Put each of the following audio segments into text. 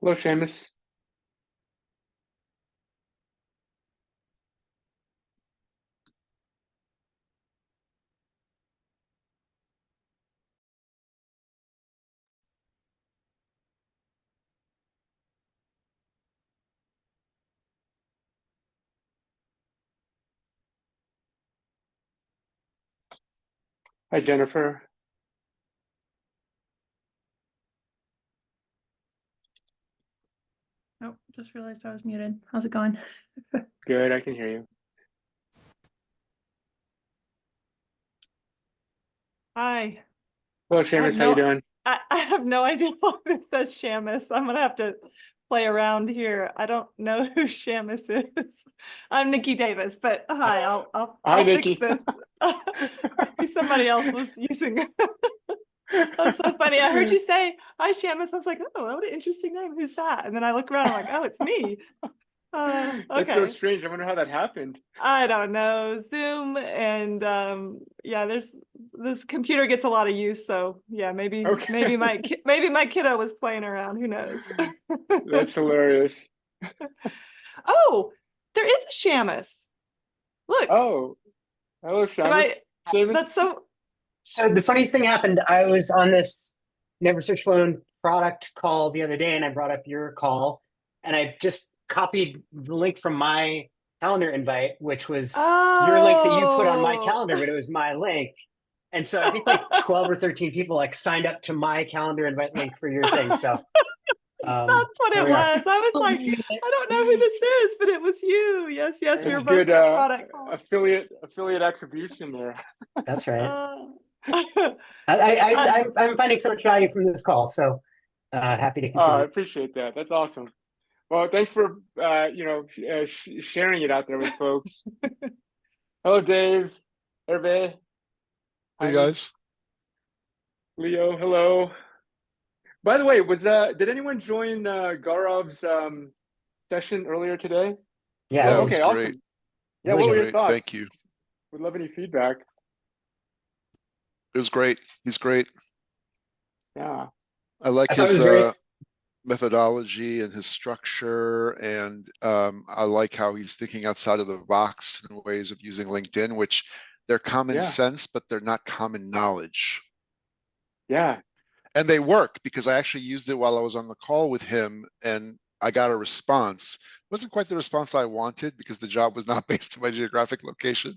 Hello, Seamus. Hi, Jennifer. Oh, just realized I was muted. How's it going? Good, I can hear you. Hi. Hello, I have Seamus. How you no doing? I have no idea what it says Shamus. I'm gonna have to play around here. I don't know who Shamus is. I'm Nikki Davis, but hi, I'll I'll Hi, I'll fix Nikki. this. Maybe somebody else was using That's so funny. I heard you say hi Shamus. I was like, oh, what an interesting name. Who's that? And then I look around, I'm like, oh, it's me. That's so Okay. strange. I wonder how that happened. I don't know, Zoom and yeah, there's this computer gets a lot of use, so yeah, maybe Okay. maybe maybe my kiddo was playing around, who knows. That's hilarious. Oh, there is a Shamus. Look, Oh, hello, am Seamus. I Seamus? that's so So the funny thing happened. I was on this Never Search Alone product call the other day, and I brought up your call, and I just copied the link from my calendar invite, which was your link that you put on my oh calendar, but it was my link. And so I think like 12 or 13 people like signed up to my calendar invite link for your thing. So that's what here it we are. was. I was like, I don't know who this is, but it was you. Yes, yes, we were That's both good in a product call. affiliate attribution there. That's right. Uh, I'm finding so much value from this call. So happy to I contribute. appreciate that. That's awesome. Well, thanks for sharing it out there with folks. Hello, Dave, Hervé, Hey Jaime, guys. Leo. Hello. By the way, was did anyone join Garov's session earlier today? Yeah, I Yeah, Oh, it was okay, did. great. awesome. It Yeah, Really what was were good. your great. Thank thoughts? you. Would love any feedback. It was great. He's great. Yeah, I like I thought it his was very methodology and his structure, and I like how he's thinking outside of the box in ways of using LinkedIn, which they're common yeah, sense, but they're not common knowledge. yeah. And they work because I actually used it while I was on the call with him, and I got a response. It wasn't quite the response I wanted because the job was not based on my geographic location.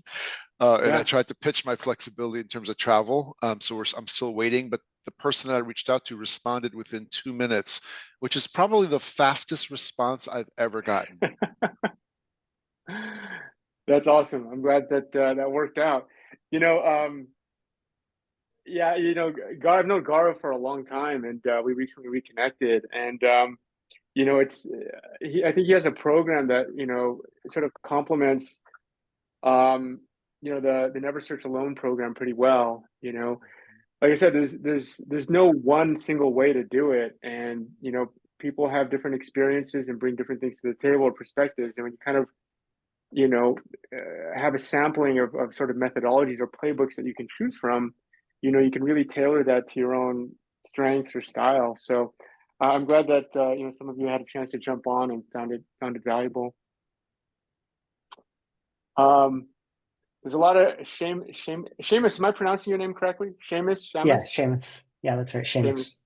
And I Yeah. tried to pitch my flexibility in terms of travel. So I'm still waiting, but the person that I reached out to responded within 2 minutes, which is probably the fastest response I've ever gotten. That's awesome. I'm glad that that worked out. You know, yeah, I've known Garo for a long time, and we recently reconnected. And it's I think he has a program that sort of complements um, the Never Search Alone program pretty well. Like I said, there's no one single way to do it, and people have different experiences and bring different things to the table or perspectives, and when you kind of have a sampling of sort of methodologies or playbooks that you can choose from, you can really tailor that to your own strengths or style. So I'm glad that some of you had a chance to jump on and found it valuable. Um, there's a lot of Seamus. Am I pronouncing your name correctly? yeah, Shamus, Seamus. Yeah, that's right, Seamus. Seamus.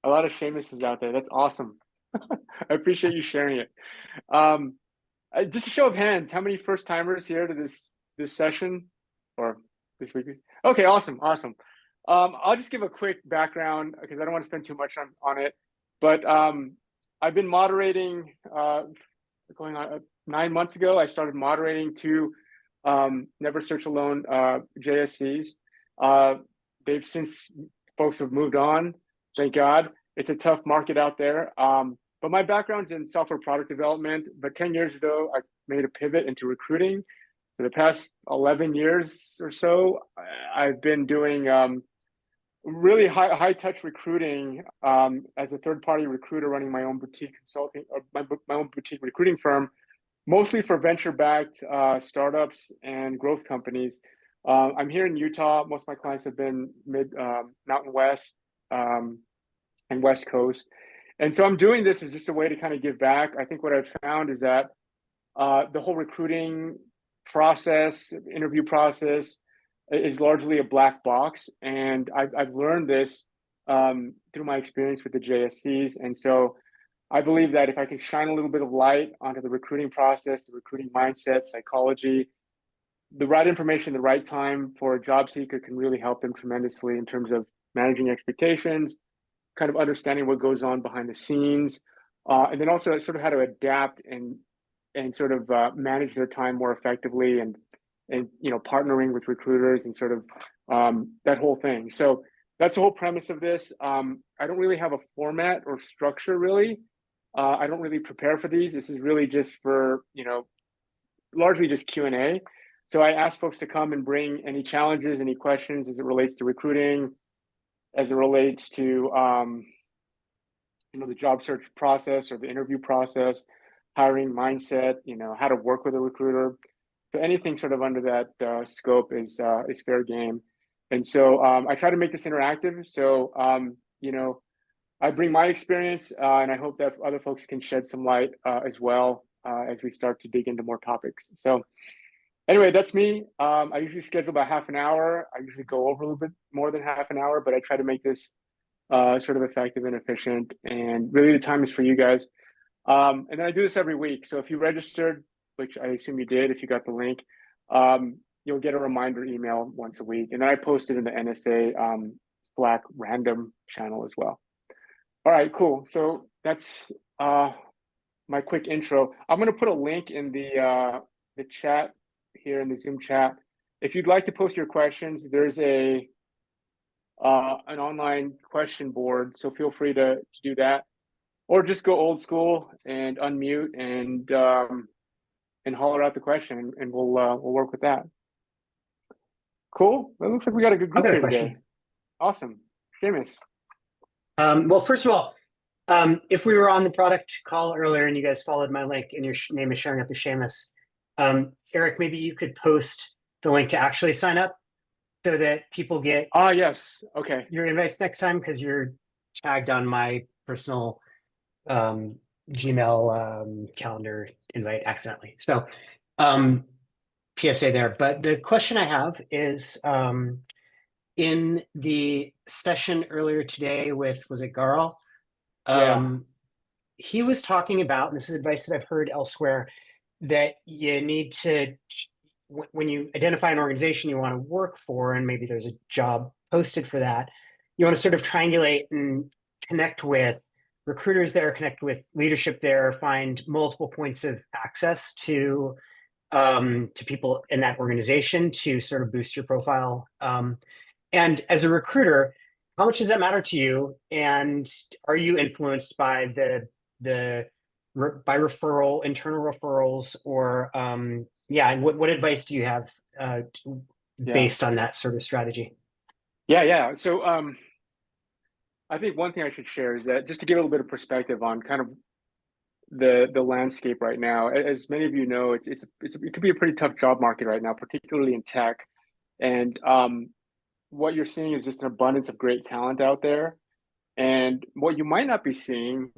A lot of Seamuses out there. That's awesome. I appreciate you sharing it. Um, just a show of hands, how many first timers here to this session or this week? Okay, awesome, awesome. I'll just give a quick background because I don't want to spend too much on it. But I've been moderating going on 9 months ago. I started moderating two Never Search Alone JSCs. Uh, they've since folks have moved on. Thank God. It's a tough market out there. But my background's in software product development. But 10 years ago, I made a pivot into recruiting. For the past 11 years or so, I've been doing really high touch recruiting as a third party recruiter, running my own boutique consulting, or my own boutique recruiting firm, mostly for venture backed startups and growth companies. I'm here in Utah. Most of my clients have been mid Mountain West and West Coast. And so I'm doing this as just a way to kind of give back. I think what I've found is that the whole recruiting process, interview process, is largely a black box, and I've learned this through my experience with the JSCs. And so I believe that if I can shine a little bit of light onto the recruiting process, the recruiting mindset, psychology, the right information, the right time for a job seeker can really help them tremendously in terms of managing expectations, kind of understanding what goes on behind the scenes, and then also sort of how to adapt and sort of manage their time more effectively, and partnering with recruiters and sort of that whole thing. So that's the whole premise of this. I don't really have a format or structure really. I don't really prepare for these. This is really just for largely just Q&A. So I ask folks to come and bring any challenges, any questions as it relates to recruiting, as it relates to the job search process or the interview process, hiring mindset, how to work with a recruiter. So anything sort of under that scope is fair game. And so I try to make this interactive. So I bring my experience, and I hope that other folks can shed some light as well as we start to dig into more topics. So anyway, that's me. I usually schedule about half an hour. I usually go over a little bit more than half an hour, but I try to make this sort of effective and efficient. And really, the time is for you guys. And then I do this every week. So if you registered, which I assume you did, if you got the link, you'll get a reminder email once a week. And then I post it in the NSA Slack random channel as well. All right, cool. So that's my quick intro. I'm going to put a link in the chat here in the Zoom chat. If you'd like to post your questions, there's an online question board, so feel free to do that, or just go old school and unmute and holler out the question, and we'll work with that. Cool. It looks like we got a good group here today. Awesome. Seamus. Well, first of all, if we were on the product call earlier and you guys followed my link and your name is showing up as Seamus, Eric, maybe you could post the link to actually sign up so that people get yes. Okay. your invites next time, because you're tagged on my personal Gmail calendar invite accidentally. So PSA there. But the question I have is in the session earlier today with, was it Garl? He was talking about, and this is advice that I've heard elsewhere, that you need to, when you identify an organization you want to work for, and maybe there's a job posted for that, you want to sort of triangulate and connect with recruiters there, connect with leadership there, find multiple points of access to people in that organization to sort of boost your profile. And as a recruiter, how much does that matter to you? And are you influenced by by referral, internal referrals, or and what advice do you have based on that sort of strategy? Yeah. So I think one thing I should share is that just to give a little bit of perspective on kind of the landscape right now. As many of you know, it could be a pretty tough job market right now, particularly in tech. And what you're seeing is just an abundance of great talent out there. And what you might not be seeing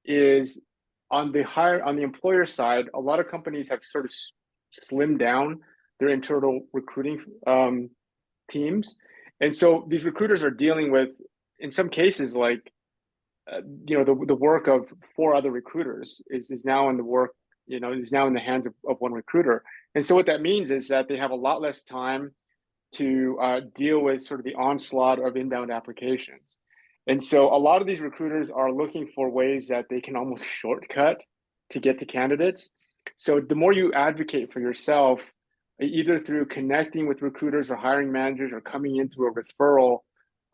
is on the employer side, a lot of companies have sort of slimmed down their internal recruiting teams. And so these recruiters are dealing with, in some cases, like the work of 4 other recruiters is now in the work, is now in the hands of one recruiter. And so what that means is that they have a lot less time to deal with sort of the onslaught of inbound applications. And so a lot of these recruiters are looking for ways that they can almost shortcut to get to candidates. So the more you advocate for yourself, either through connecting with recruiters or hiring managers or coming in through a referral,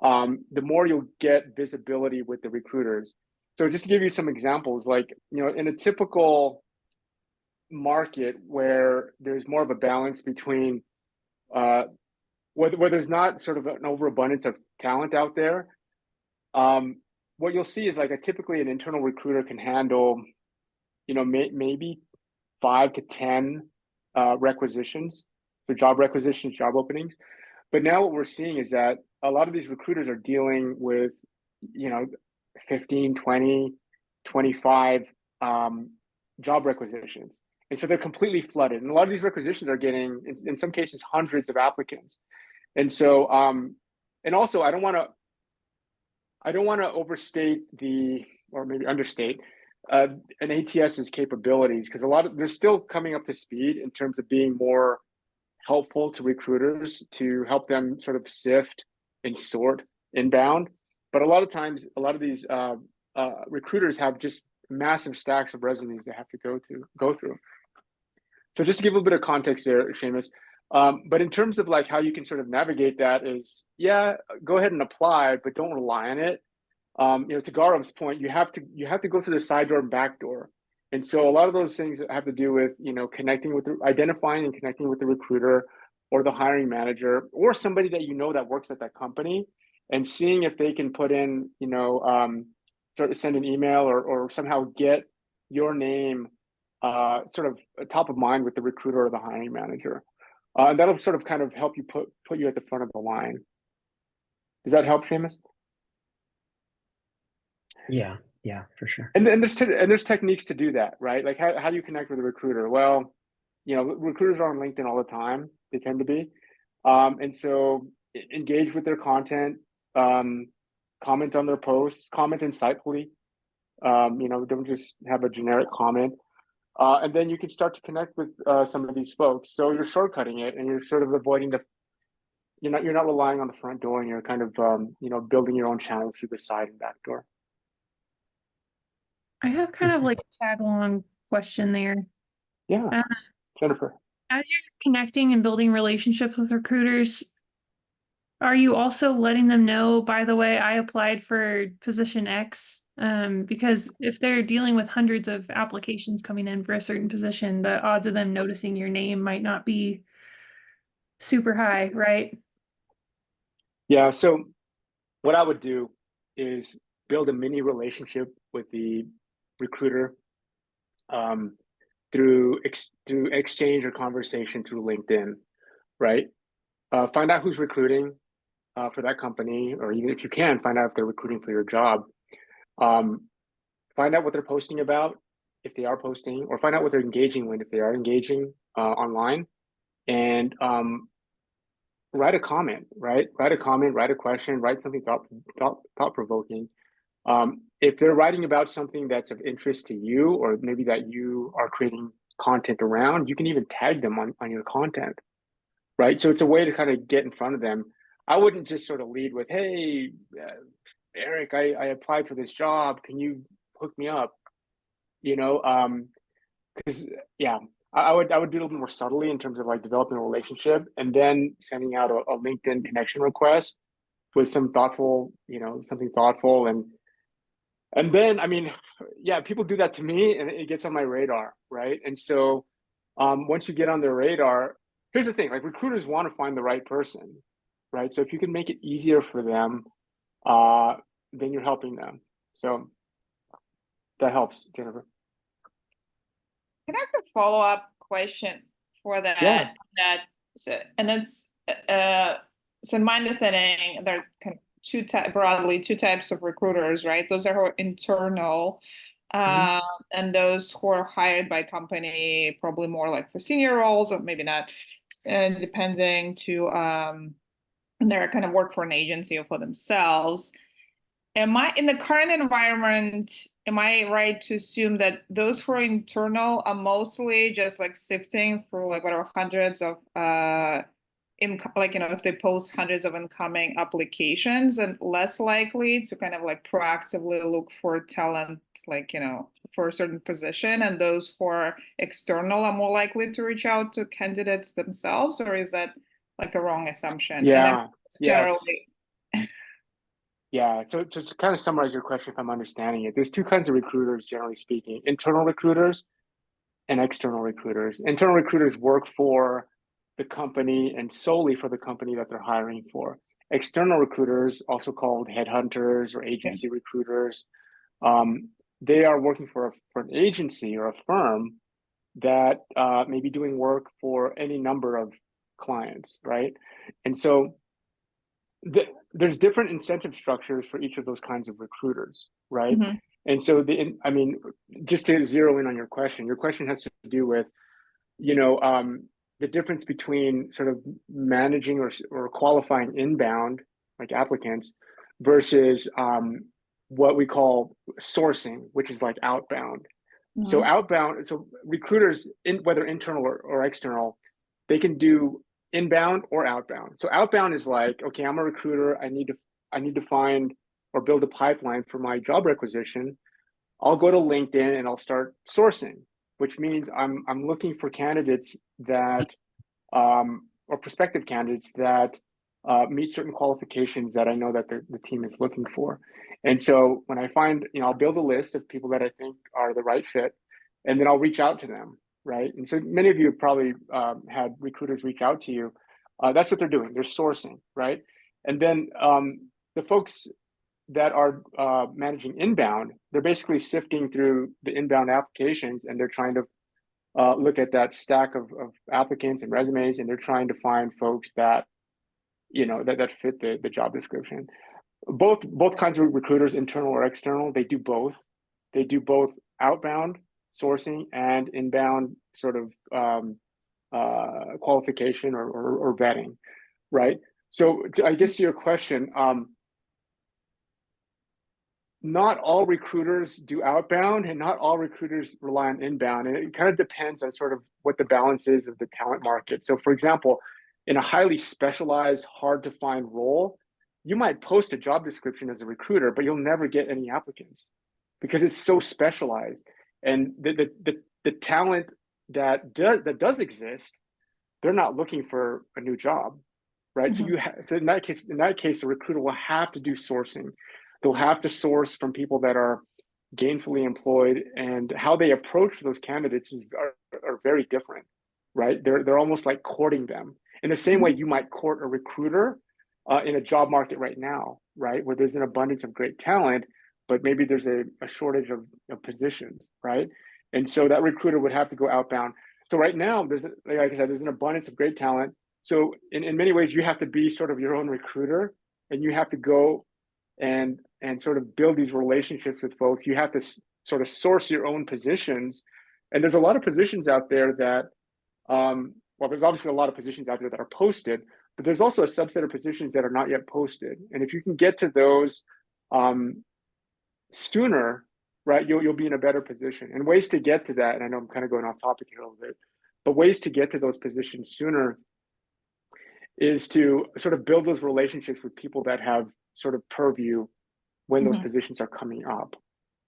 the more you'll get visibility with the recruiters. So just to give you some examples, like, in a typical market where there's more of a balance between where there's not sort of an overabundance of talent out there, what you'll see is like typically an internal recruiter can handle, maybe 5 to 10 requisitions, so job requisitions, job openings. But now what we're seeing is that a lot of these recruiters are dealing with, 15, 20, 25 job requisitions. And so they're completely flooded. And a lot of these requisitions are getting, in some cases, hundreds of applicants. And so, and also I don't want to overstate or maybe understate an ATS's capabilities, because they're still coming up to speed in terms of being more helpful to recruiters to help them sort of sift and sort inbound. But a lot of times, a lot of these recruiters have just massive stacks of resumes they have to go through. So just to give a bit of context there, Seamus. But in terms of like how you can sort of navigate that is, yeah, go ahead and apply, but don't rely on it. To Gaurav's point, you have to go through the side door and back door. And so a lot of those things have to do with, identifying and connecting with the recruiter or the hiring manager or somebody that that works at that company, and seeing if they can put in, sort of send an email or somehow get your name sort of top of mind with the recruiter or the hiring manager. And that'll sort of kind of help you put you at the front of the line. Does that help, Seamus? Yeah, for sure. And there's techniques to do that, right? Like how do you connect with a recruiter? Well, recruiters are on LinkedIn all the time. They tend to be. And so engage with their content, comment on their posts, comment insightfully. Don't just have a generic comment. And then you can start to connect with some of these folks. So you're shortcutting it, and you're sort of avoiding you're not relying on the front door, and you're kind of building your own channel through the side and back door. I have kind of like a tag along question there. Yeah, Jennifer. As you're connecting and building relationships with recruiters, are you also letting them know, by the way, I applied for position X? Because if they're dealing with hundreds of applications coming in for a certain position, the odds of them noticing your name might not be super high, right? Yeah, so what I would do is build a mini relationship with the recruiter through exchange or conversation through LinkedIn, right? Find out who's recruiting for that company, or even if you can, find out if they're recruiting for your job. Find out what they're posting about, if they are posting, or find out what they're engaging with, if they are engaging online, and write a comment, right? Write a comment, write a question, write something thought-provoking. If they're writing about something that's of interest to you, or maybe that you are creating content around, you can even tag them on your content, right? So it's a way to kind of get in front of them. I wouldn't just sort of lead with, hey, Eric, I applied for this job. Can you hook me up? Because I would do a little bit more subtly in terms of like developing a relationship, and then sending out a LinkedIn connection request with some thoughtful, something thoughtful. And then, I mean, yeah, people do that to me and it gets on my radar, right? And so once you get on their radar, here's the thing, like recruiters want to find the right person, right? So if you can make it easier for them, then you're helping them. So that helps, Jennifer. Can I ask a follow-up question for that? Yeah. So in my understanding, there are kind of broadly two types of recruiters, right? Those are who are internal, and those who are hired by company, probably more like for senior roles, or maybe not, depending to, and they're kind of work for an agency or for themselves. In the current environment, am I right to assume that those who are internal are mostly just like sifting through like whatever hundreds of if they post hundreds of incoming applications, and less likely to kind of like proactively look for talent, for a certain position, and those who are external are more likely to reach out to candidates themselves? Or is that like a wrong assumption? Yeah. Generally. Yeah, so to kind of summarize your question, if I'm understanding it, there's two kinds of recruiters, generally speaking: internal recruiters and external recruiters. Internal recruiters work for the company and solely for the company that they're hiring for. External recruiters, also called headhunters or agency recruiters, they are working for an agency or a firm that may be doing work for any number of clients, right? And so there's different incentive structures for each of those kinds of recruiters, right? And so I mean, just to zero in on your question has to do with, you know, the difference between sort of managing or qualifying inbound, like applicants, versus what we call sourcing, which is like outbound. So outbound, so recruiters, whether internal or external, they can do inbound or outbound. So outbound is like, okay, I'm a recruiter. I need to find or build a pipeline for my job requisition. I'll go to LinkedIn and I'll start sourcing, which means I'm looking for candidates that or prospective candidates that meet certain qualifications that I know that the team is looking for. And so when I find, you know, I'll build a list of people that I think are the right fit, and then I'll reach out to them, right? And so many of you have probably had recruiters reach out to you. That's what they're doing. They're sourcing, right? And then the folks that are managing inbound, they're basically sifting through the inbound applications, and they're trying to look at that stack of applicants and resumes, and they're trying to find folks that, you know, that fit the job description. Both kinds of recruiters, internal or external, they do both. They do both outbound sourcing and inbound sort of qualification or vetting, right? So I guess to your question, not all recruiters do outbound and not all recruiters rely on inbound. And it kind of depends on sort of what the balance is of the talent market. So for example, in a highly specialized, hard to find role, you might post a job description as a recruiter, but you'll never get any applicants because it's so specialized. And the talent that does exist, they're not looking for a new job, right? So so in that case, the recruiter will have to do sourcing. They'll have to source from people that are gainfully employed, and how they approach those candidates are very different, right? They're almost like courting them in the same way you might court a recruiter in a job market right now, right? Where there's an abundance of great talent, but maybe there's a shortage of positions, right? And so that recruiter would have to go outbound. So right now, like I said, there's an abundance of great talent. So in many ways, you have to be sort of your own recruiter, and you have to go and sort of build these relationships with folks. You have to sort of source your own positions. And there's a lot of positions out there that, well, there's obviously a lot of positions out there that are posted, but there's also a subset of positions that are not yet posted. And if you can get to those sooner, right, you'll be in a better position. And ways to get to that, and I know I'm kind of going off topic here a little bit, but ways to get to those positions sooner is to sort of build those relationships with people that have sort of purview when those positions are coming up,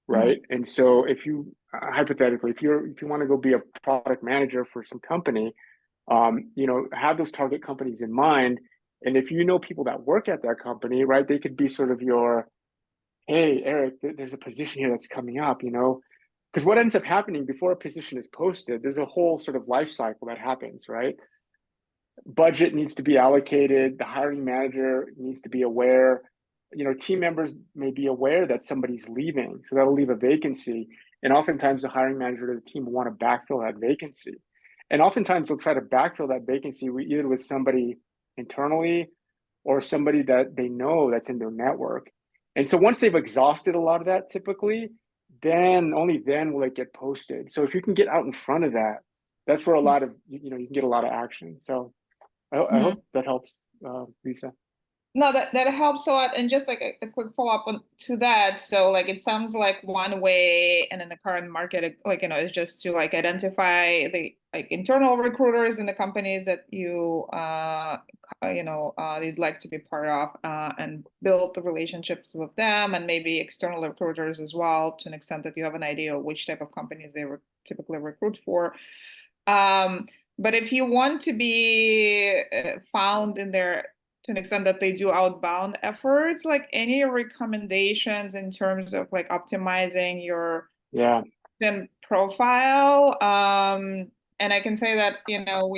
right? And so if you hypothetically, if you want to go be a product manager for some company, you know, have those target companies in mind. And if you know people that work at that company, right, they could be sort of your, hey, Eric, there's a position here that's coming up, you know, because what ends up happening before a position is posted, there's a whole sort of life cycle that happens, right? Budget needs to be allocated. The hiring manager needs to be aware. You know, team members may be aware that somebody's leaving, so that'll leave a vacancy. And oftentimes the hiring manager or the team will want to backfill that vacancy. And oftentimes they'll try to backfill that vacancy either with somebody internally or somebody that they know that's in their network. And so once they've exhausted a lot of that, typically, then only then will it get posted. So if you can get out in front of that, that's where a lot of, you know, you can get a lot of action. So I hope that helps, Lisa. No, that helps a lot. And just like a quick follow-up to that. So like, it sounds like one way, and in the current market, like, you know, is just to like identify the like internal recruiters in the companies that you, you know, you'd like to be part of, and build the relationships with them, and maybe external recruiters as well, to an extent that you have an idea of which type of companies they typically recruit for. But if you want to be found in their, to an extent that they do outbound efforts, like any recommendations in terms of like optimizing your LinkedIn profile? And I can say that, you know,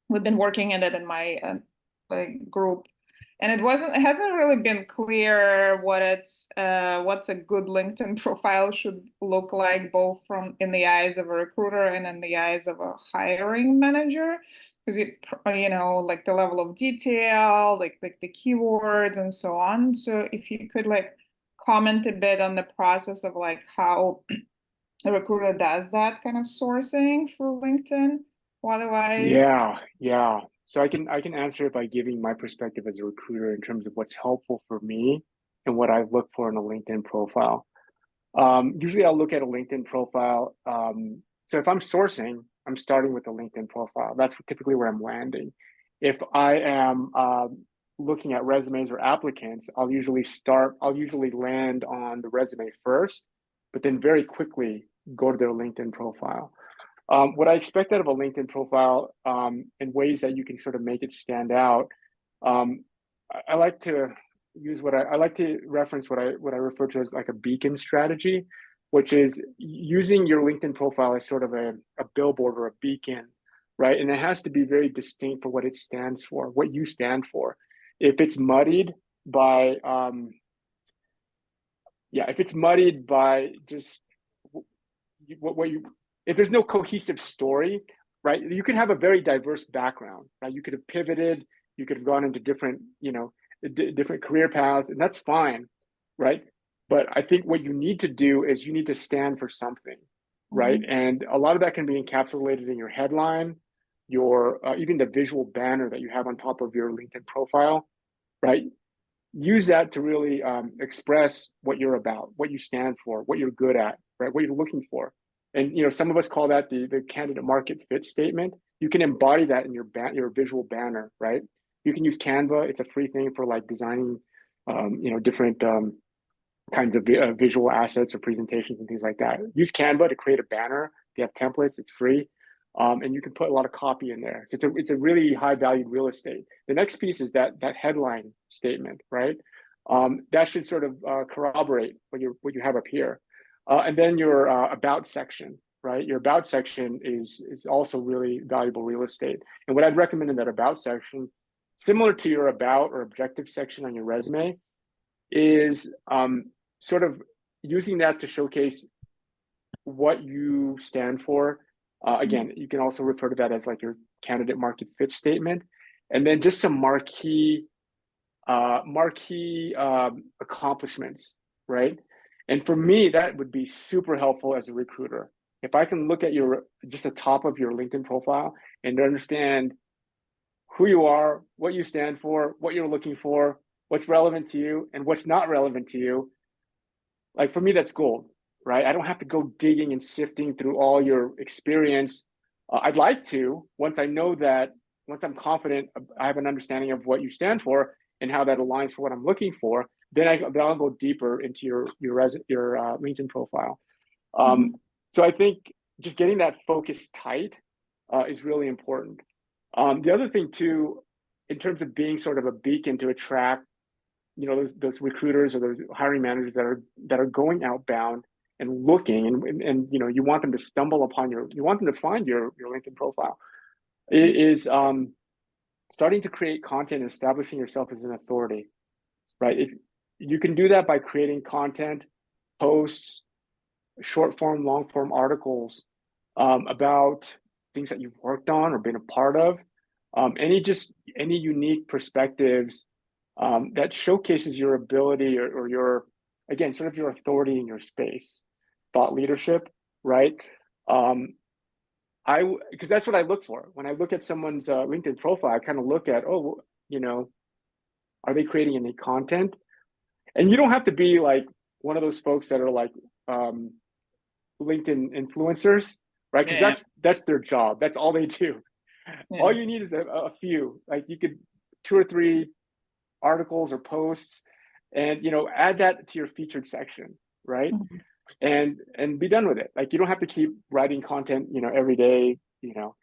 we've been working in it in my group, and it hasn't really been clear what's a good LinkedIn profile should look like, both in the eyes of a recruiter and in the eyes of a hiring manager. Because you know, like the level of detail, like the keywords and so on. So if you could like comment a bit on the process of like how a recruiter does that kind of sourcing for LinkedIn? Otherwise, Yeah. So I can answer it by giving my perspective as a recruiter in terms of what's helpful for me and what I look for in a LinkedIn profile. Usually I'll look at a LinkedIn profile. So if I'm sourcing, I'm starting with a LinkedIn profile. That's typically where I'm landing. If I am looking at resumes or applicants, I'll usually land on the resume first, but then very quickly go to their LinkedIn profile. What I expect out of a LinkedIn profile, in ways that you can sort of make it stand out, I like to I like to reference what I refer to as like a beacon strategy, which is using your LinkedIn profile as sort of a billboard or a beacon, right? And it has to be very distinct for what it stands for, what you stand for. If it's muddied by just what you, if there's no cohesive story, right? You could have a very diverse background, right? You could have pivoted, you could have gone into different, different career paths, and that's fine, right? But I think what you need to do is you need to stand for something, right? And a lot of that can be encapsulated in your headline, your even the visual banner that you have on top of your LinkedIn profile, right? Use that to really express what you're about, what you stand for, what you're good at, right? What you're looking for. And some of us call that the candidate market fit statement. You can embody that in your visual banner, right? You can use Canva. It's a free thing for like designing, different kinds of visual assets or presentations and things like that. Use Canva to create a banner. They have templates. It's free. And you can put a lot of copy in there. So it's a really high valued real estate. The next piece is that headline statement, right? That should sort of corroborate what you have up here. And then your about section, right? Your about section is also really valuable real estate. And what I'd recommend in that about section, similar to your about or objective section on your resume, is sort of using that to showcase what you stand for. Again, you can also refer to that as like your candidate market fit statement, and then just some marquee accomplishments, right? And for me, that would be super helpful as a recruiter. If I can look at just the top of your LinkedIn profile and understand who you are, what you stand for, what you're looking for, what's relevant to you, and what's not relevant to you, like for me, that's gold, right? I don't have to go digging and sifting through all your experience. I'd like to, once I'm confident, I have an understanding of what you stand for and how that aligns for what I'm looking for, then I'll go deeper into your LinkedIn profile. So I think just getting that focus tight is really important. The other thing too, in terms of being sort of a beacon to attract, those recruiters or those hiring managers that are going outbound and looking, and you want them to find your LinkedIn profile, is starting to create content and establishing yourself as an authority, right? If you can do that by creating content, posts, short form, long form articles about things that you've worked on or been a part of, any unique perspectives that showcases your ability or your, again, sort of your authority in your space, thought leadership, right? Because that's what I look for when I look at someone's LinkedIn profile. I kind of look at, are they creating any content? And you don't have to be like one of those folks that are like LinkedIn influencers, right? Because that's their job. That's all they do. Yeah. All you need is a few. Like you could 2 or 3 articles or posts, and add that to your featured section, right? And be done with it. Like you don't have to keep writing content, every day, so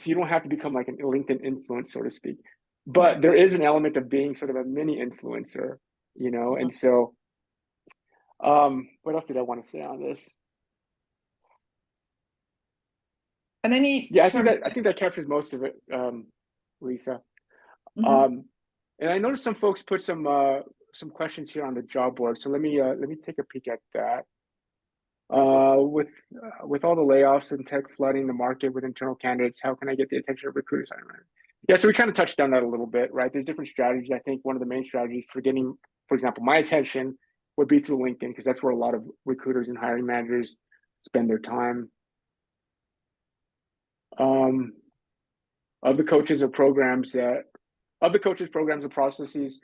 you don't have to become like a LinkedIn influence, so to speak. But there is an element of being sort of a mini influencer, and so what else did I want to say on this? And then I think that captures most of it, Lisa. And I noticed some folks put some questions here on the job board. So let me take a peek at that. With all the layoffs and tech flooding the market with internal candidates, how can I get the attention of recruiters? Yeah, so we kind of touched on that a little bit, right? There's different strategies. I think one of the main strategies for getting, for example, my attention would be through LinkedIn, because that's where a lot of recruiters and hiring managers spend their time. Of the coaches or programs and processes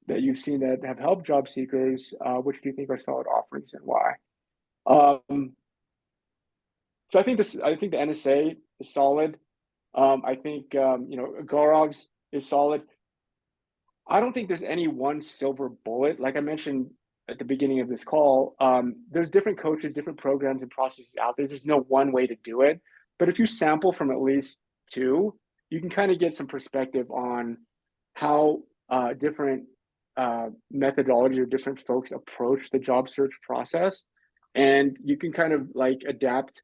that you've seen that have helped job seekers, which do you think are solid offerings and why? So I think the NSA is solid. I think Garov's is solid. I don't think there's any one silver bullet. Like I mentioned at the beginning of this call, there's different coaches, different programs and processes out there. There's no one way to do it. But if you sample from at least two, you can kind of get some perspective on how different methodology or different folks approach the job search process. And you can kind of like adapt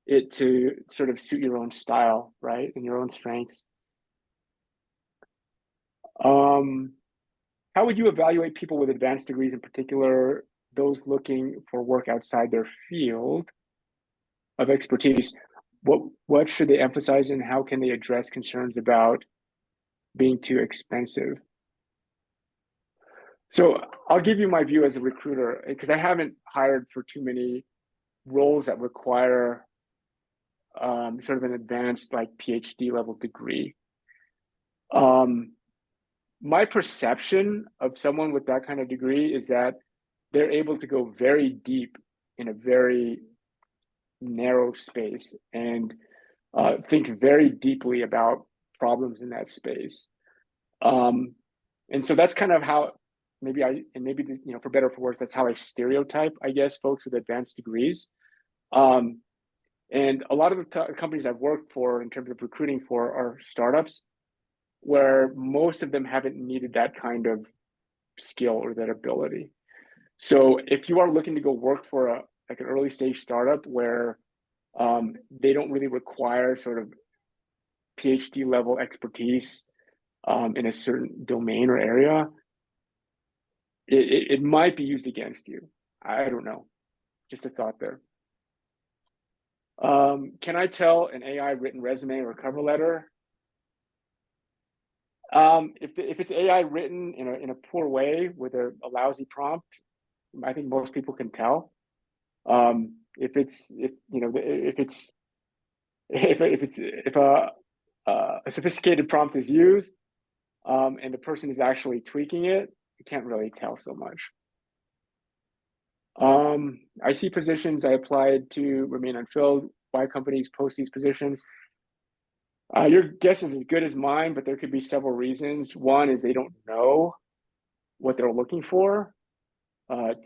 it to sort of suit your own style, right? And your own strengths. How would you evaluate people with advanced degrees, in particular, those looking for work outside their field of expertise? What should they emphasize, and how can they address concerns about being too expensive? So I'll give you my view as a recruiter, because I haven't hired for too many roles that require sort of an advanced like PhD level degree. My perception of someone with that kind of degree is that they're able to go very deep in a very narrow space and think very deeply about problems in that space. And so that's kind of how for better or for worse, that's how I stereotype, I guess, folks with advanced degrees. And a lot of the companies I've worked for in terms of recruiting for are startups, where most of them haven't needed that kind of skill or that ability. So if you are looking to go work for an early stage startup where they don't really require sort of PhD level expertise in a certain domain or area, it might be used against you. I don't know. Just a thought there. Can I tell an AI written resume or cover letter? If it's AI written in a poor way with a lousy prompt, I think most people can tell. If a sophisticated prompt is used, and the person is actually tweaking it, you can't really tell so much. I see positions I applied to remain unfilled. Why companies post these positions? Your guess is as good as mine, but there could be several reasons. One is they don't know what they're looking for.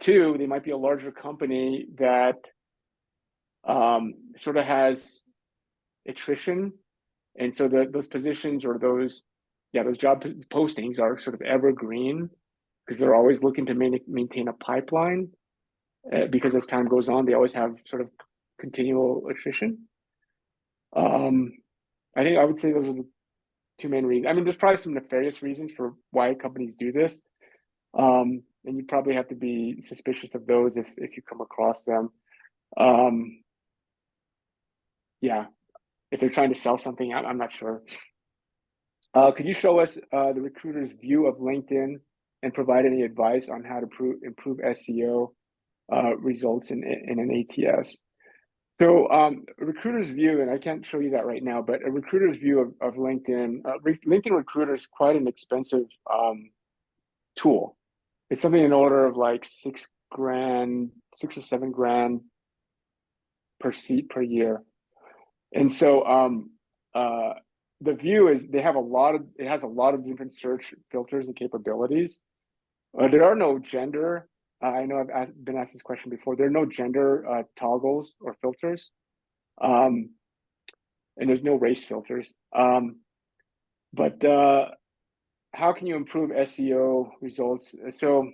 Two, they might be a larger company that sort of has attrition. And so those positions or those job postings are sort of evergreen because they're always looking to maintain a pipeline. Because as time goes on, they always have sort of continual attrition. I think I would say those are the two main reasons. I mean, there's probably some nefarious reasons for why companies do this. And you probably have to be suspicious of those if you come across them. If they're trying to sell something, I'm not sure. Could you show us the recruiter's view of LinkedIn and provide any advice on how to improve SEO results in an ATS? So a recruiter's view, and I can't show you that right now, but a recruiter's view of LinkedIn, LinkedIn Recruiter is quite an expensive tool. It's something in order of like $6 or $7,000 per seat per year. And so the view is it has a lot of different search filters and capabilities. There are no gender. I know I've been asked this question before. There are no gender toggles or filters, and there's no race filters. But how can you improve SEO results? So,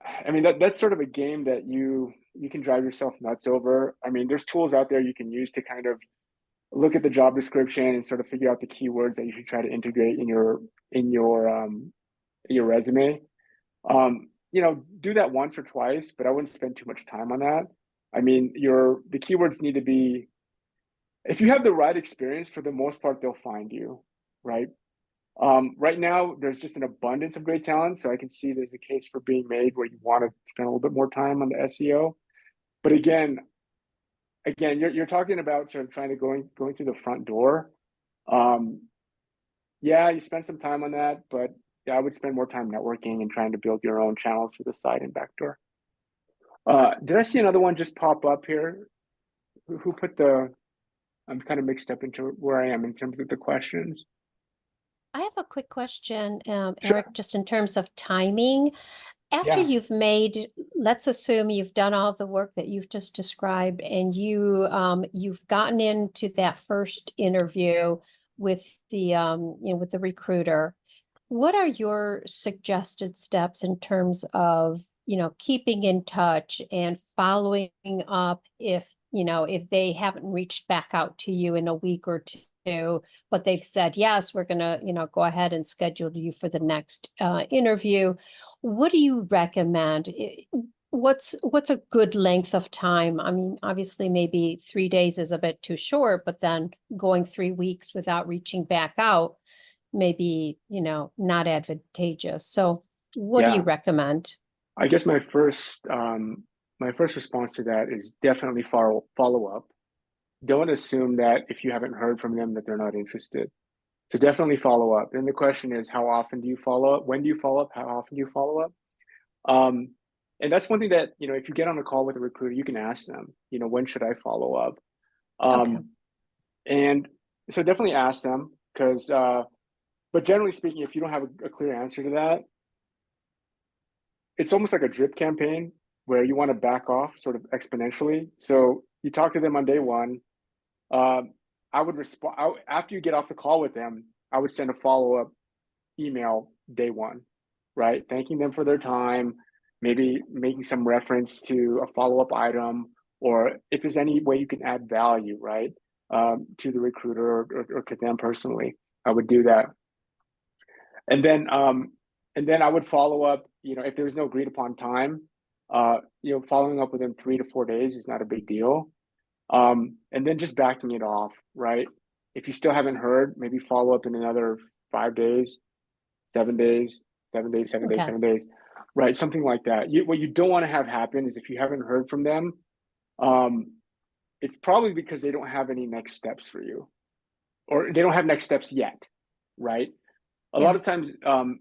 I mean, that's sort of a game that you can drive yourself nuts over. I mean, there's tools out there you can use to kind of look at the job description and sort of figure out the keywords that you should try to integrate in your resume. Do that once or twice, but I wouldn't spend too much time on that. I mean, the keywords need to be, if you have the right experience, for the most part, they'll find you, right? Right now, there's just an abundance of great talent, so I can see there's a case for being made where you want to spend a little bit more time on the SEO. But again, you're talking about sort of trying to going through the front door. Yeah, you spend some time on that, but yeah, I would spend more time networking and trying to build your own channels for the site and backdoor. Did I see another one just pop up here? Who put the? I'm kind of mixed up into where I am in terms of the questions. I have a quick question, Sure. Eric, just in terms of timing. After Yeah. you've made, let's assume you've done all the work that you've just described and you've gotten into that first interview with the with the recruiter. What are your suggested steps in terms of, keeping in touch and following up if, if they haven't reached back out to you in a week or two, but they've said, yes, we're going to, go ahead and schedule you for the next interview. What do you recommend? What's a good length of time? I mean, obviously, maybe 3 days is a bit too short, but then going 3 weeks without reaching back out may be, not advantageous. So what do you Yeah. recommend? I guess my first response to that is definitely follow up. Don't assume that if you haven't heard from them that they're not interested. So definitely follow up. Then the question is, how often do you follow up? When do you follow up? How often do you follow up? And that's one thing that, if you get on a call with a recruiter, you can ask them, when should I follow up? Okay. And so definitely ask them because, but generally speaking, if you don't have a clear answer to that, it's almost like a drip campaign where you want to back off sort of exponentially. So you talk to them on day one. I would respond after you get off the call with them. I would send a follow-up email day one, right? Thanking them for their time, maybe making some reference to a follow-up item, or if there's any way you can add value, right, to the recruiter or to them personally, I would do that. And then I would follow up, if there's no agreed upon time, following up within 3 to 4 days is not a big deal. And then just backing it off, right? If you still haven't heard, maybe follow up in another 5 days, 7 days, 7 days, 7 days, Okay. 7 days, right? Something like that. What you don't want to have happen is if you haven't heard from them, it's probably because they don't have any next steps for you, or they don't have next steps yet, right? A lot of times,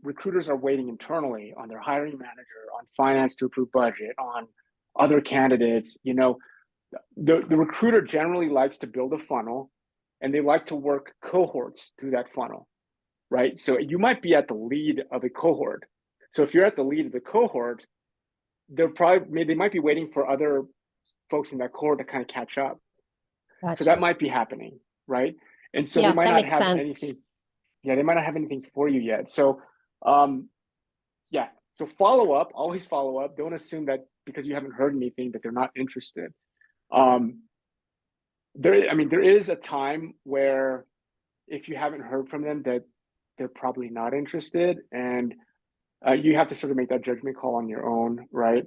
recruiters are waiting internally on their hiring manager, on finance to approve budget, on other candidates. The recruiter generally likes to build a funnel, and they like to work cohorts through that funnel, right? So you might be at the lead of a cohort. So if you're at the lead of the cohort, they might be waiting for other folks in that cohort to kind of catch up. Gotcha. So that might be happening, right? And so Yeah, they might that not makes have sense. anything. Yeah, they might not have anything for you yet. So, yeah. So follow up. Always follow up. Don't assume that because you haven't heard anything that they're not interested. There is a time where if you haven't heard from them, that they're probably not interested, and you have to sort of make that judgment call on your own, right?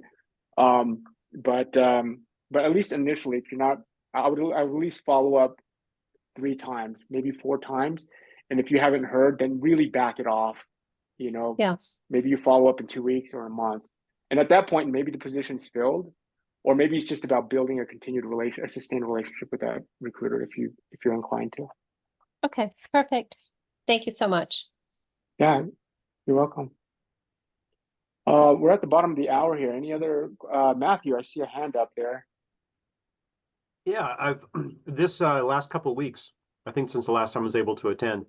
But at least initially, if you're not, I would at least follow up 3 times, maybe 4 times, and if you haven't heard, then really back it off. Yeah. Maybe you follow up in 2 weeks or a month, and at that point, maybe the position's filled, or maybe it's just about building a sustained relationship with that recruiter if you're inclined to. Okay, perfect. Thank you so much. Yeah, you're welcome. We're at the bottom of the hour here. Any other, Matthew? I see a hand up there. Yeah, I've this last couple of weeks, I think since the last time I was able to attend,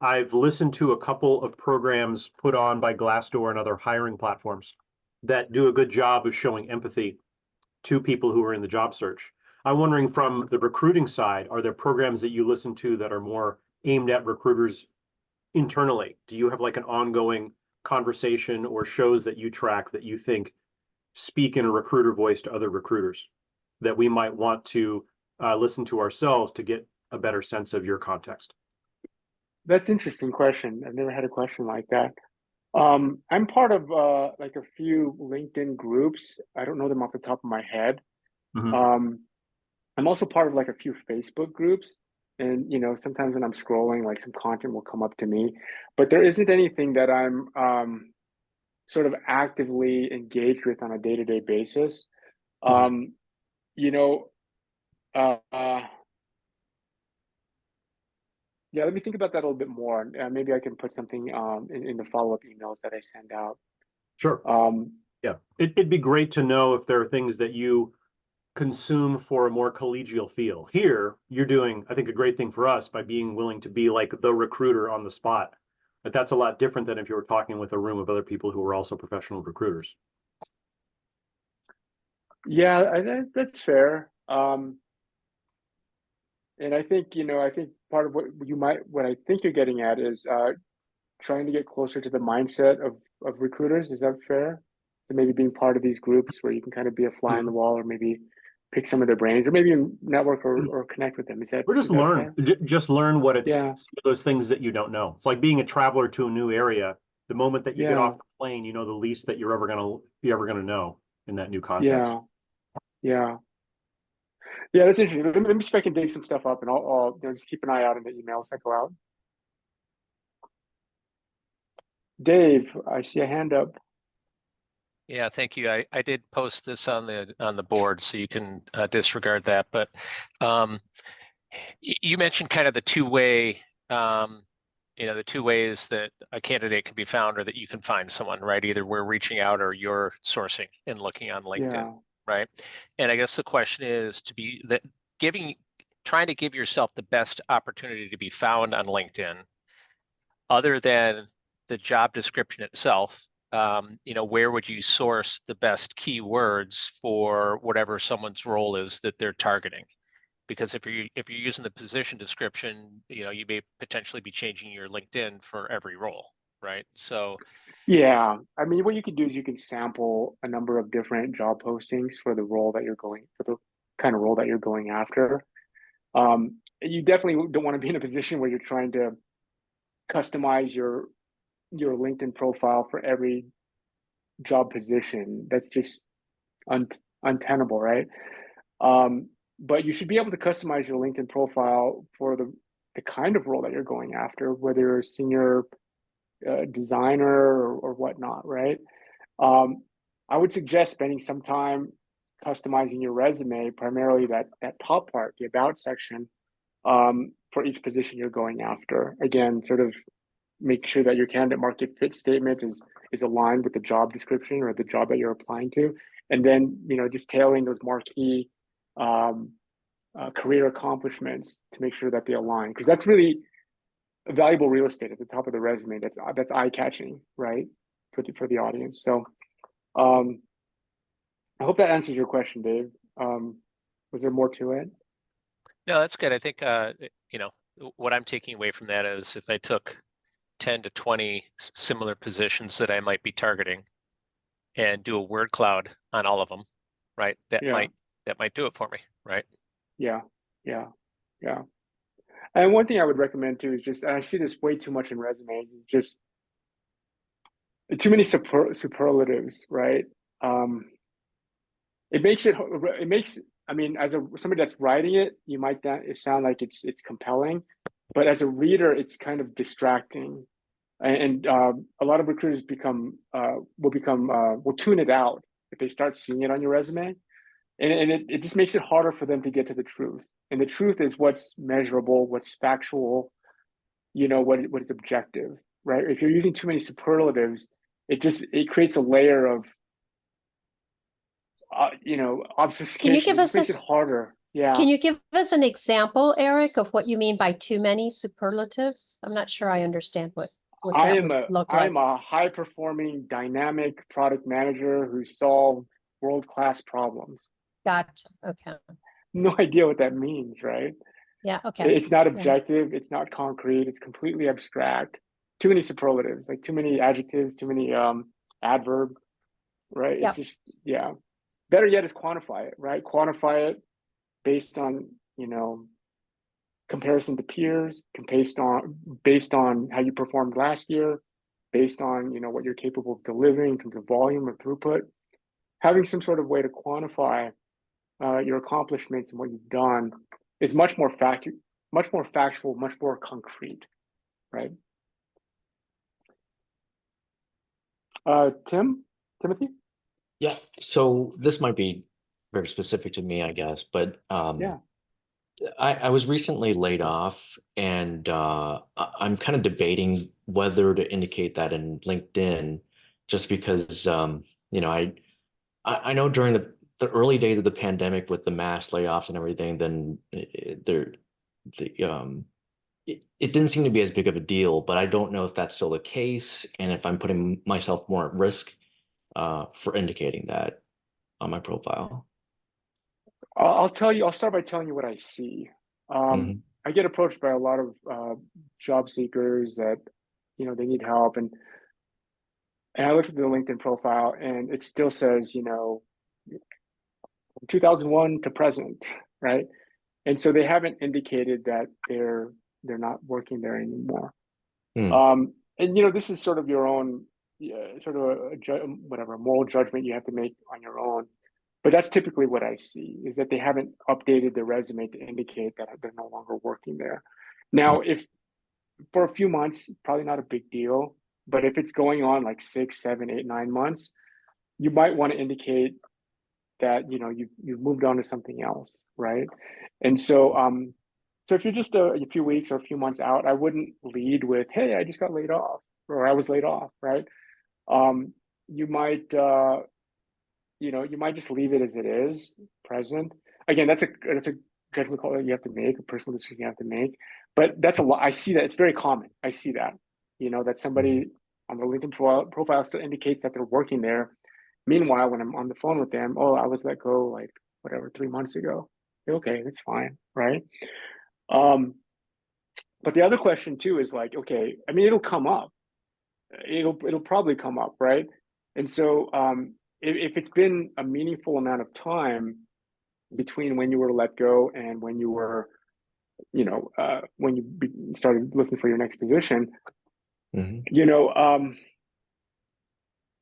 I've listened to a couple of programs put on by Glassdoor and other hiring platforms that do a good job of showing empathy to people who are in the job search. I'm wondering, from the recruiting side, are there programs that you listen to that are more aimed at recruiters internally? Do you have like an ongoing conversation or shows that you track that you think speak in a recruiter voice to other recruiters that we might want to listen to ourselves to get a better sense of your context? That's an interesting question. I've never had a question like that. I'm part of like a few LinkedIn groups. I don't know them off the top of my head. Mhm. I'm also part of like a few Facebook groups. And sometimes when I'm scrolling, like some content will come up to me, but there isn't anything that I'm sort of actively engaged with on a day-to-day basis. You know, yeah, let me think about that a little bit more. Maybe I can put something in the follow-up emails that I send out. Sure. Yeah, it'd be great to know if there are things that you consume for a more collegial feel. Here, you're doing, I think, a great thing for us by being willing to be like the recruiter on the spot. But that's a lot different than if you were talking with a room of other people who are also professional recruiters. Yeah, that's fair. And I think, I think part of what I think you're getting at is trying to get closer to the mindset of recruiters. Is that fair? To maybe being part of these groups where you can kind of be a fly on the wall, or maybe pick some of their brains, or maybe network or connect with them. Or just is that learn, fair? just learn what it's Yeah, those things that you don't know. It's like being a traveler to a new area. The moment that you get yeah, off the plane, you know the least that you're ever gonna know in that new context. yeah, yeah, yeah. That's interesting. Let me see if I can dig some stuff up, and I'll just keep an eye out on the emails that go out. Dave, I see a hand up. Yeah, thank you. I did post this on the board, so you can disregard that. But you mentioned kind of the two-way, the two ways that a candidate can be found, or that you can find someone, right? Either we're reaching out or you're sourcing and looking on LinkedIn, Yeah, right? And I guess the question is trying to give yourself the best opportunity to be found on LinkedIn, other than the job description itself. Where would you source the best keywords for whatever someone's role is that they're targeting? Because if you're using the position description, you may potentially be changing your LinkedIn for every role, right? So yeah. I mean, what you can do is you can sample a number of different job postings for the kind of role that you're going after. You definitely don't want to be in a position where you're trying to customize your LinkedIn profile for every job position. That's just untenable, right? But you should be able to customize your LinkedIn profile for the kind of role that you're going after, whether you're a senior designer or whatnot, right? I would suggest spending some time customizing your resume, primarily that top part, the about section, for each position you're going after. Again, sort of make sure that your candidate market fit statement is aligned with the job description or the job that you're applying to, and then just tailoring those marquee career accomplishments to make sure that they align, because that's really valuable real estate at the top of the resume. That's eye catching, right, for the audience. So I hope that answers your question, Dave. Was there more to it? no, that's good. I think what I'm taking away from that is, if I took 10 to 20 similar positions that I might be targeting and do a word cloud on all of them, right? That Yeah, might do it for me, right? yeah, yeah, yeah. And one thing I would recommend too is just, and I see this way too much in resumes, is just too many superlatives, right? Um, it makes, I mean, as somebody that's writing it, you might sound like it's compelling, but as a reader, it's kind of distracting. And a lot of recruiters will tune it out if they start seeing it on your resume, and it just makes it harder for them to get to the truth. And the truth is what's measurable, what's factual, what is objective, right? If you're using too many superlatives, it creates a layer of Can you obfuscation. give It just us makes it harder. Yeah. can you give us an example, Eric, of what you mean by too many superlatives? I'm not sure I understand what I that am would a look I am like. a high performing dynamic product manager who solved world class problems. Gotcha. Okay. No idea what that means, right? Yeah. Okay. It's not Yeah. objective, it's not concrete, it's completely abstract. Too many superlatives, like too many adjectives, too many adverbs, right? It's Yep. just, yeah. Better yet is quantify it, right? Quantify it based on, comparison to peers, based on how you performed last year, based on what you're capable of delivering in terms of volume or throughput. Having some sort of way to quantify your accomplishments and what you've done is much more much more factual, much more concrete, right? Timothy? Yeah, so this might be very specific to me, I guess, but Yeah. I was recently laid off, and I'm kind of debating whether to indicate that in LinkedIn, just because I know during the early days of the pandemic with the mass layoffs and everything, then it didn't seem to be as big of a deal, but I don't know if that's still the case and if I'm putting myself more at risk for indicating that on my profile. I'll tell you, I'll start by telling you what I see. Mhm. I get approached by a lot of job seekers that, they need help. And I look at the LinkedIn profile and it still says, from 2001 to present, right? And so they haven't indicated that they're not working there anymore. Mm. And this is sort of your own, sort of a moral judgment you have to make on your own. But that's typically what I see, is that they haven't updated the resume to indicate that they're no longer working there. Now, if for a few months, probably not a big deal, but if it's going on like 6, 7, 8, 9 months, you might want to indicate that you've moved on to something else, right? And so if you're just a few weeks or a few months out, I wouldn't lead with, "Hey, I just got laid off," or "I was laid off," right? You might you might just leave it as it is, present. Again, that's a judgment call that you have to make, a personal decision you have to make. But that's a lot. I see that it's very common. I see that, that somebody on the LinkedIn profile still indicates that they're working there. Meanwhile, when I'm on the phone with them, "Oh, I was let go like whatever 3 months ago." Okay, that's fine, right? But the other question too is like, okay, I mean, it'll come up. It'll probably come up, right? And so if it's been a meaningful amount of time between when you were let go and when you were, when you started looking for your next position,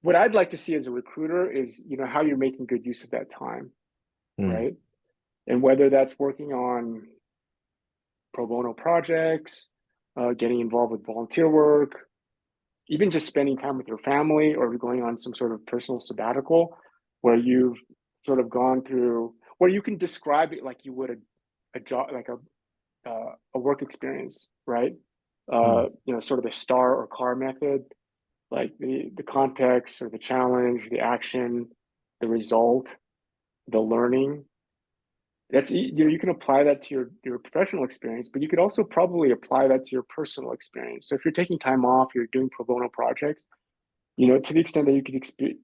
what I'd like to see as a recruiter is, how you're making good use of that time, right? And whether that's working on pro bono projects, getting involved with volunteer work, even just spending time with your family or going on some sort of personal sabbatical where you've sort of gone through, where you can describe it like you would a job, like a work experience, right? Sort of the star or car method, like the context or the challenge, the action, the result, the learning. That's, you can apply that to your professional experience, but you could also probably apply that to your personal experience. So if you're taking time off, you're doing pro bono projects, to the extent that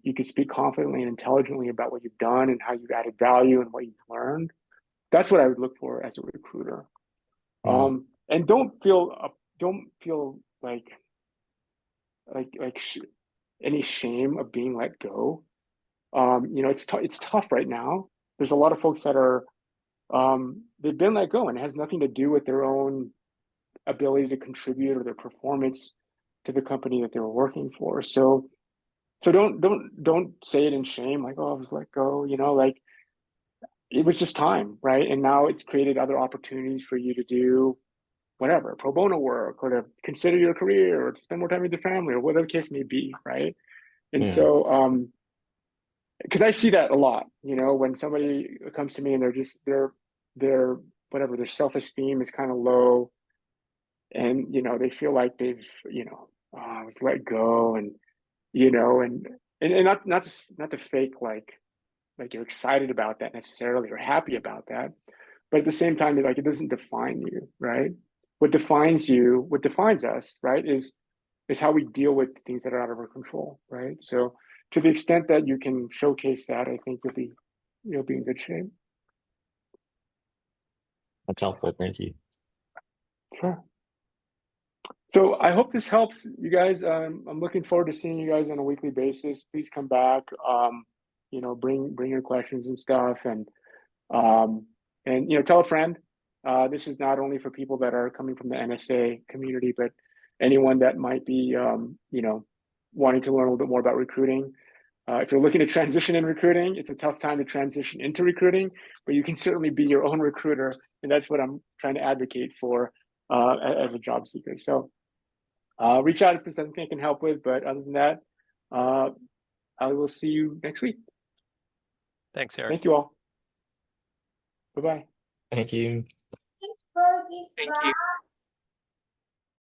you could speak confidently and intelligently about what you've done and how you've added value and what you've learned. That's what I would look for as a recruiter. And don't feel like any shame of being let go. It's tough right now. There's a lot of folks that are they've been let go, and it has nothing to do with their own ability to contribute or their performance to the company that they were working for. So don't say it in shame, like, "Oh, I was let go," like it was just time, right? And now it's created other opportunities for you to do whatever, pro bono work, or to consider your career, or to spend more time with your family, or whatever the case may be, right? And so because I see that a lot, when somebody comes to me and they're whatever, their self-esteem is kind of low, and they feel like they've was let go, and and not to fake like you're excited about that necessarily or happy about that, but at the same time, like, it doesn't define you, right? What defines us, right, is how we deal with things that are out of our control, right? So to the extent that you can showcase that, I think you'll be in good shape. That's helpful. Thank you. Sure. So I hope this helps you guys. I'm looking forward to seeing you guys on a weekly basis. Please come back. Bring your questions and stuff, and tell a friend. This is not only for people that are coming from the NSA community, but anyone that might be wanting to learn a little bit more about recruiting. If you're looking to transition in recruiting, it's a tough time to transition into recruiting, but you can certainly be your own recruiter, and that's what I'm trying to advocate for as a job seeker. So reach out if there's something I can help with, but other than that, I will see you next week. Thanks, Eric. Thank you all. Bye-bye. Thank you. Thank you.